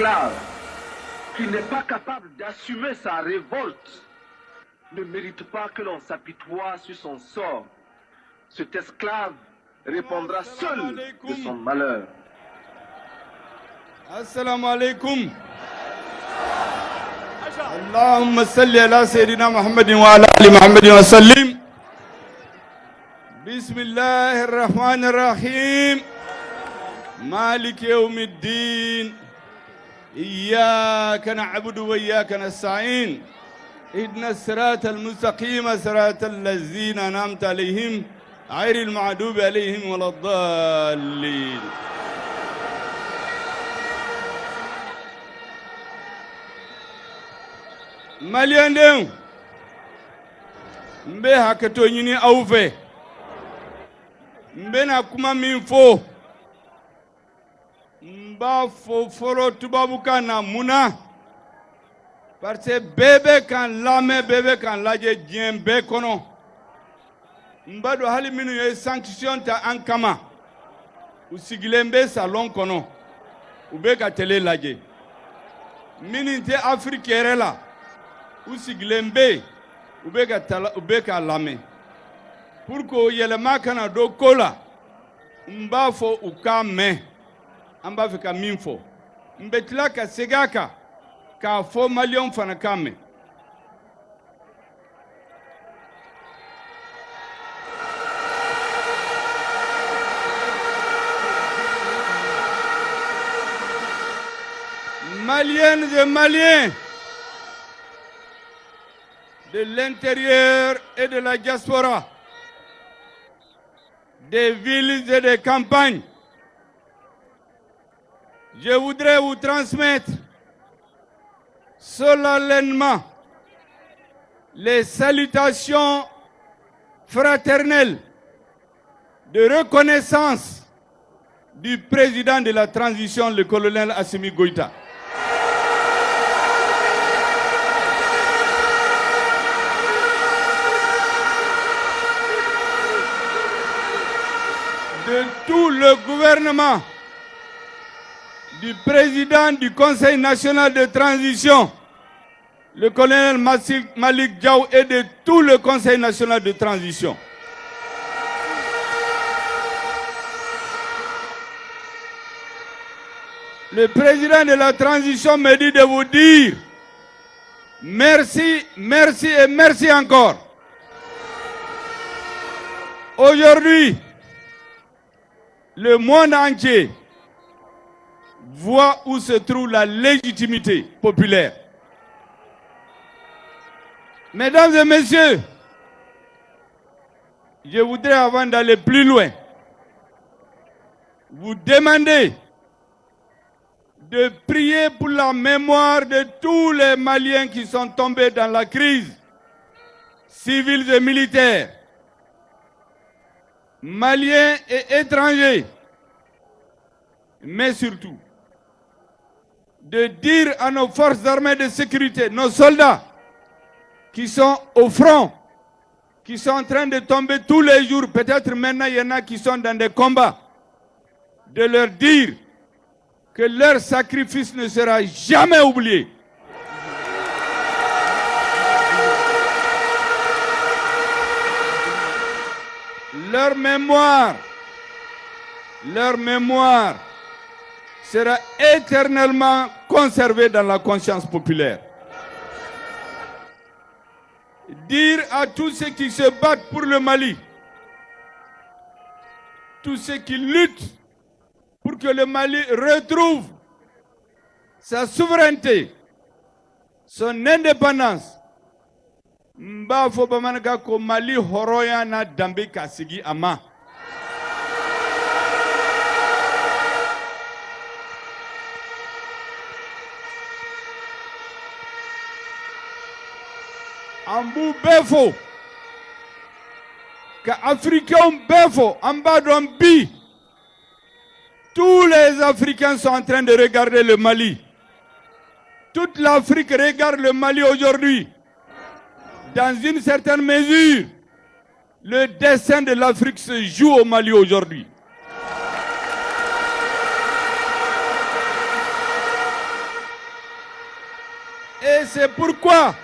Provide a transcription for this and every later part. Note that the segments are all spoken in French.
esclave qui n'est pas capable d'assumer sa révolte ne mérite pas que l'on s'apitoie sur son sort. Cet esclave répondra seul de son malheur. Assalamu alaikum. Allahumma salli ala Sayyidina Muhammadin wa ala ali Muhammadin wa sallim. Bismillahir Rahmanir Rahim. Malik yawmiddin. Iyyaka na'budu wa iyyaka nasta'in. اهدنا الصراط المستقيم صراط الذين أنعمت عليهم غير المغضوب عليهم ولا الضالين. Maliendem mbe hakato nyini aufe mbe na kuma minfo mba foro tubabuka na muna parce que bébé kan lame bébé kan laje dien be kono mbado hali minu ye sanction ta ankama usigilembe salon kono ube ka tele laje mininte africaine la usigilembe ube ka lame pour ko yelema kana do kola mba fo ukame amba fika minfo mbetla ka segaka ka fo malion fana kame Maliennes et Maliens de l'intérieur et de la diaspora, des villes et des campagnes, je voudrais vous transmettre solennellement les salutations fraternelles de reconnaissance du président de la transition, le colonel Assimi Goïta. De tout le gouvernement, du président du Conseil national de transition, le colonel Malik Diaw, et de tout le Conseil national de transition. Le président de la transition me dit de vous dire merci, merci et merci encore. Aujourd'hui, le monde entier voit où se trouve la légitimité populaire. Mesdames et messieurs, je voudrais, avant d'aller plus loin, vous demander de prier pour la mémoire de tous les Maliens qui sont tombés dans la crise, civils et militaires, Maliens et étrangers, mais surtout de dire à nos forces armées de sécurité, nos soldats qui sont au front, qui sont en train de tomber tous les jours, peut-être maintenant il y en a qui sont dans des combats, de leur dire que leur sacrifice ne sera jamais oublié. Leur mémoire sera éternellement conservée dans la conscience populaire. Dire à tous ceux qui se battent pour le Mali, tous ceux qui luttent pour que le Mali retrouve sa souveraineté, son indépendance, mba fo bamanaka ko Mali horoya na dambe kasigi ama. Ambu befo ka Africain befo amba bi. Tous les Africains sont en train de regarder le Mali. Toute l'Afrique regarde le Mali aujourd'hui. Dans une certaine mesure, le destin de l'Afrique se joue au Mali aujourd'hui. Et c'est pourquoi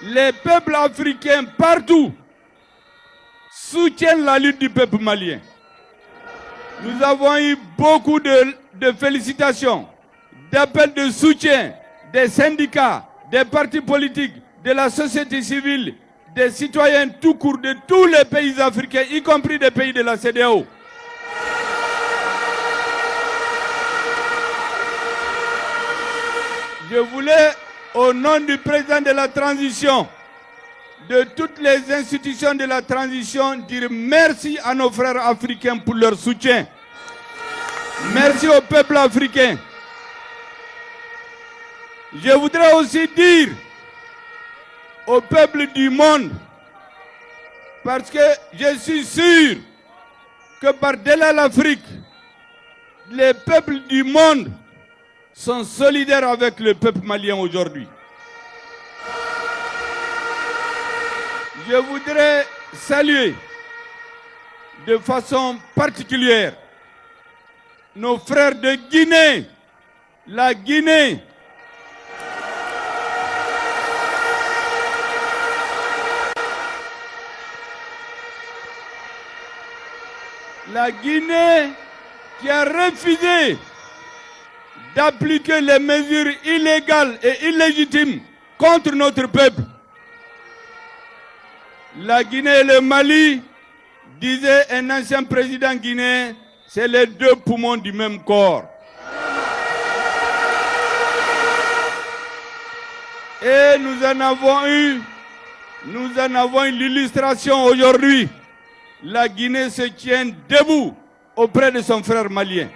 les peuples africains partout soutiennent la lutte du peuple malien. Nous avons eu beaucoup de félicitations, d'appels de soutien des syndicats, des partis politiques, de la société civile, des citoyens tout court de tous les pays africains, y compris des pays de la CEDEAO. Je voulais, au nom du président de la transition, de toutes les institutions de la transition, dire merci à nos frères africains pour leur soutien. Merci au peuple africain. Je voudrais aussi dire au peuple du monde, parce que je suis sûr que par-delà l'Afrique, les peuples du monde sont solidaires avec le peuple malien aujourd'hui. Je voudrais saluer de façon particulière nos frères de Guinée, la Guinée. La Guinée qui a refusé d'appliquer les mesures illégales et illégitimes contre notre peuple. La Guinée et le Mali, disait un ancien président guinéen, c'est les deux poumons du même corps. Et nous en avons eu l'illustration aujourd'hui. La Guinée se tient debout auprès de son frère malien.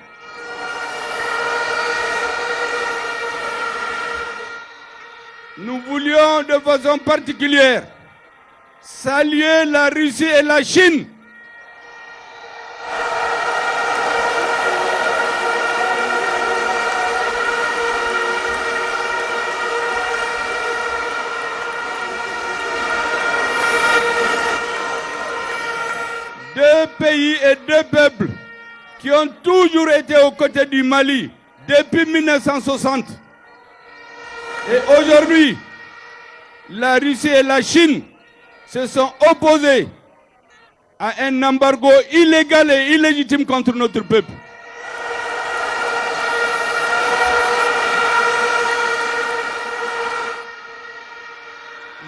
Nous voulions de façon particulière saluer la Russie et la Chine. Deux pays et deux peuples qui ont toujours été aux côtés du Mali depuis 1960. Et aujourd'hui, la Russie et la Chine se sont opposés à un embargo illégal et illégitime contre notre peuple.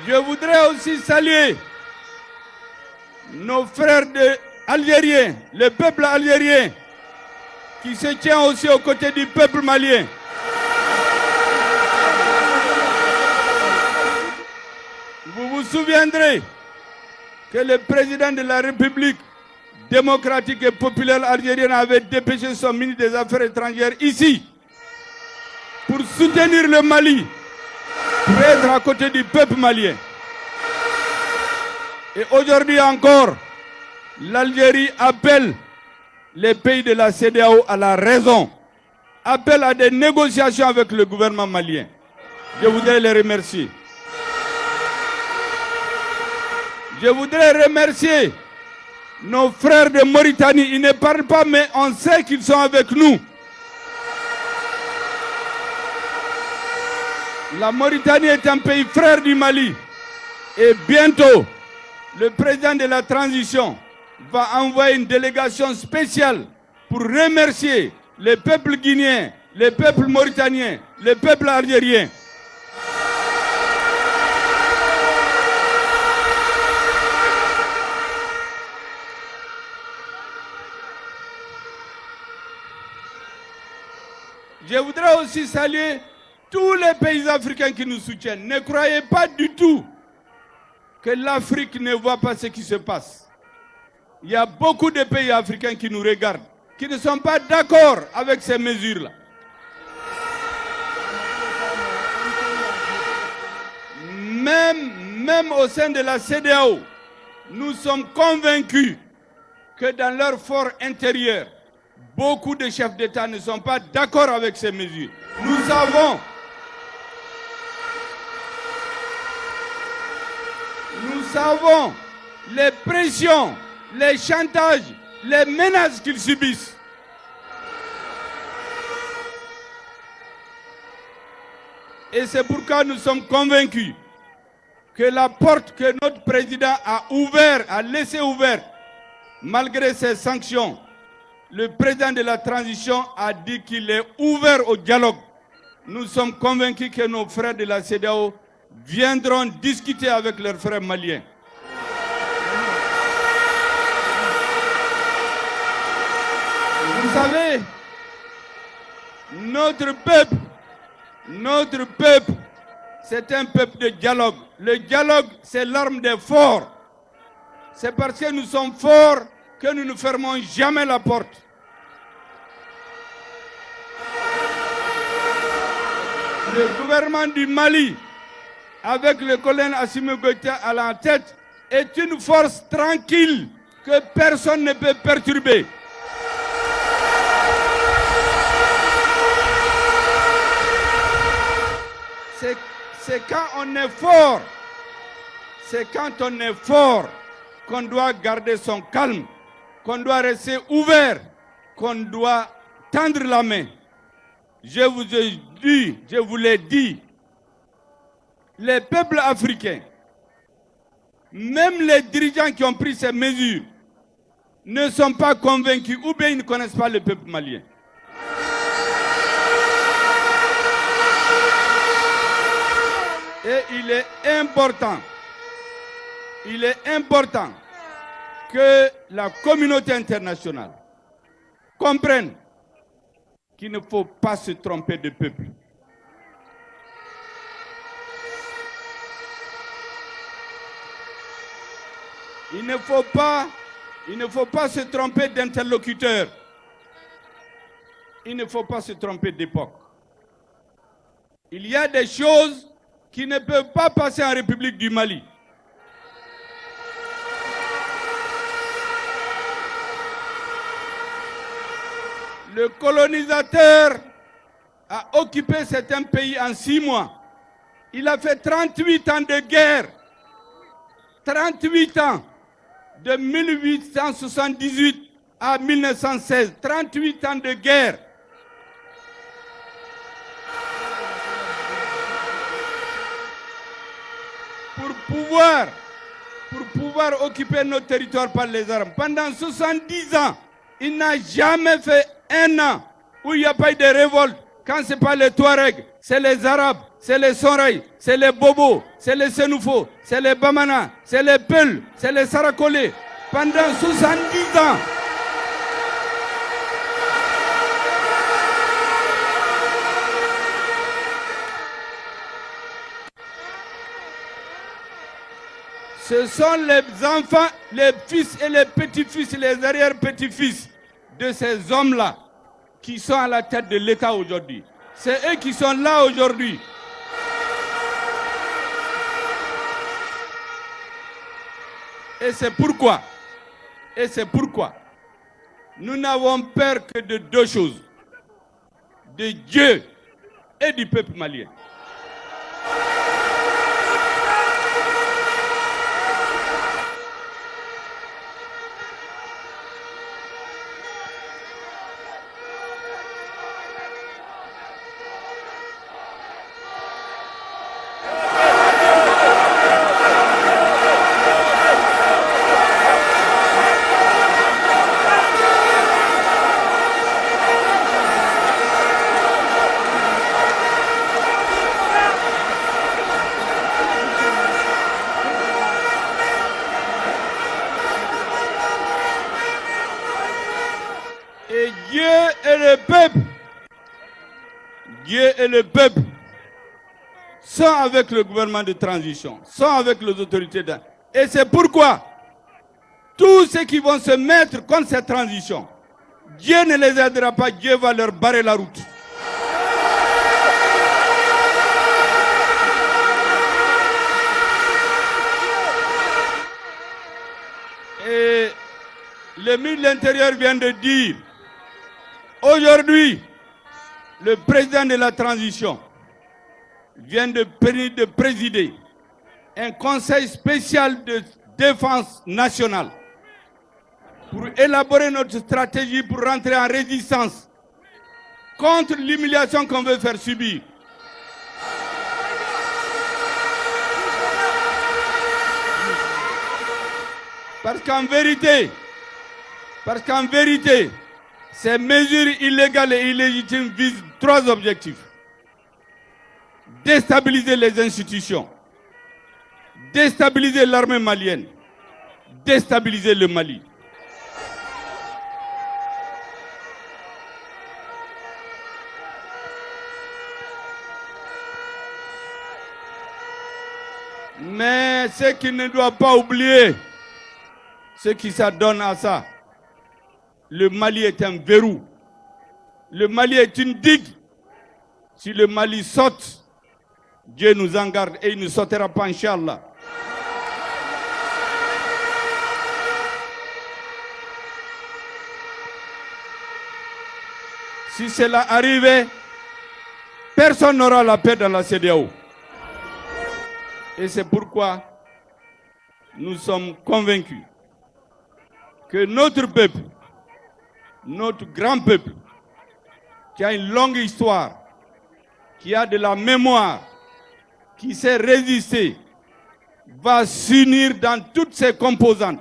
Je voudrais aussi saluer nos frères algériens, le peuple algérien, qui se tient aussi aux côtés du peuple malien. Vous vous souviendrez que le président de la République démocratique et populaire algérienne avait dépêché son ministre des Affaires étrangères ici pour soutenir le Mali, pour être à côté du peuple malien. Et aujourd'hui encore, l'Algérie appelle les pays de la CEDEAO à la raison, appelle à des négociations avec le gouvernement malien. Je voudrais les remercier. Je voudrais remercier nos frères de Mauritanie. Ils ne parlent pas, mais on sait qu'ils sont avec nous. La Mauritanie est un pays frère du Mali. Et bientôt, le président de la transition va envoyer une délégation spéciale pour remercier les peuples guinéens, les peuples mauritaniens, les peuples algériens. Je voudrais aussi saluer tous les pays africains qui nous soutiennent. Ne croyez pas du tout que l'Afrique ne voit pas ce qui se passe. Il y a beaucoup de pays africains qui nous regardent, qui ne sont pas d'accord avec ces mesures-là. Même au sein de la CEDEAO, nous sommes convaincus que dans leur fort intérieur, beaucoup de chefs d'État ne sont pas d'accord avec ces mesures. Nous savons les pressions, les chantages, les menaces qu'ils subissent. Et c'est pourquoi nous sommes convaincus que la porte que notre président a laissé ouverte, malgré ces sanctions, le président de la transition a dit qu'il est ouvert au dialogue. Nous sommes convaincus que nos frères de la CEDEAO viendront discuter avec leurs frères maliens. Vous savez, notre peuple, c'est un peuple de dialogue. Le dialogue, c'est l'arme des forts. C'est parce que nous sommes forts que nous ne fermons jamais la porte. Le gouvernement du Mali, avec le colonel Assimi Goïta à la tête, est une force tranquille que personne ne peut perturber. C'est quand on est fort, qu'on doit garder son calme, qu'on doit rester ouvert, qu'on doit tendre la main. Je vous l'ai dit, les peuples africains, même les dirigeants qui ont pris ces mesures, ne sont pas convaincus ou bien ils ne connaissent pas le peuple malien. Et il est important que la communauté internationale comprenne qu'il ne faut pas se tromper de peuple. Il ne faut pas se tromper d'interlocuteur. Il ne faut pas se tromper d'époque. Il y a des choses qui ne peuvent pas passer en République du Mali. Le colonisateur a occupé certains pays en 6 mois. Il a fait 38 ans de guerre. 38 ans. De 1878 à 1916. 38 ans de guerre. Pour pouvoir occuper notre territoire par les armes. Pendant 70 ans, il n'a jamais fait un an où il n'y a pas eu de révolte. Quand ce n'est pas les Touaregs, c'est les Arabes, c'est les Soraï, c'est les Bobos, c'est les Sénoufos, c'est les Bamana, c'est les Peuls, c'est les Sarakolés. Pendant 70 ans. Ce sont les enfants, les fils et les petits-fils, les arrière-petits-fils de ces hommes-là qui sont à la tête de l'État aujourd'hui. C'est eux qui sont là aujourd'hui. Et c'est pourquoi nous n'avons peur que de 2 choses. De Dieu et du peuple malien. Et Dieu et le peuple sont avec le gouvernement de transition, sont avec les autorités. Et c'est pourquoi tous ceux qui vont se mettre contre cette transition, Dieu ne les aidera pas, Dieu va leur barrer la route. Et le ministre de l'Intérieur vient de dire, aujourd'hui, le président de la transition vient de présider un conseil spécial de défense nationale pour élaborer notre stratégie pour rentrer en résistance contre l'humiliation qu'on veut faire subir. Parce qu'en vérité, ces mesures illégales et illégitimes visent 3 objectifs. Déstabiliser les institutions, déstabiliser l'armée malienne, déstabiliser le Mali. Mais ce qu'il ne doit pas oublier, ceux qui s'adonnent à ça, le Mali est un verrou. Le Mali est une digue. Si le Mali saute, Dieu nous en garde et il ne sautera pas, Inch'Allah. Si cela arrivait, personne n'aura la paix dans la CEDEAO. Et c'est pourquoi nous sommes convaincus que notre peuple, notre grand peuple, qui a une longue histoire, qui a de la mémoire, qui sait résister, va s'unir dans toutes ses composantes.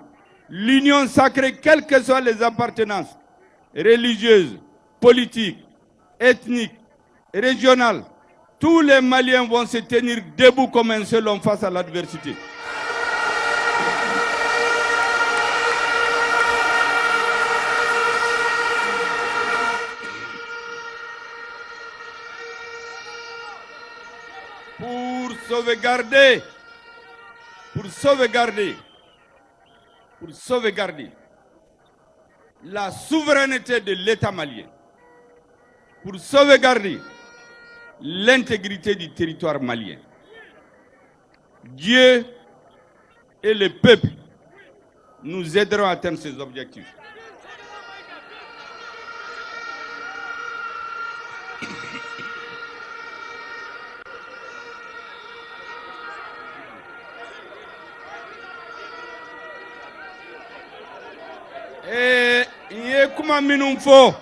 L'union sacrée, quelles que soient les appartenances, religieuses, politiques, ethniques, régionales, tous les Maliens vont se tenir debout comme un seul homme face à l'adversité. Pour sauvegarder la souveraineté de l'État malien, pour sauvegarder l'intégrité du territoire malien. Dieu et le peuple nous aideront à atteindre ces objectifs. Et il y a comme un minimum fort.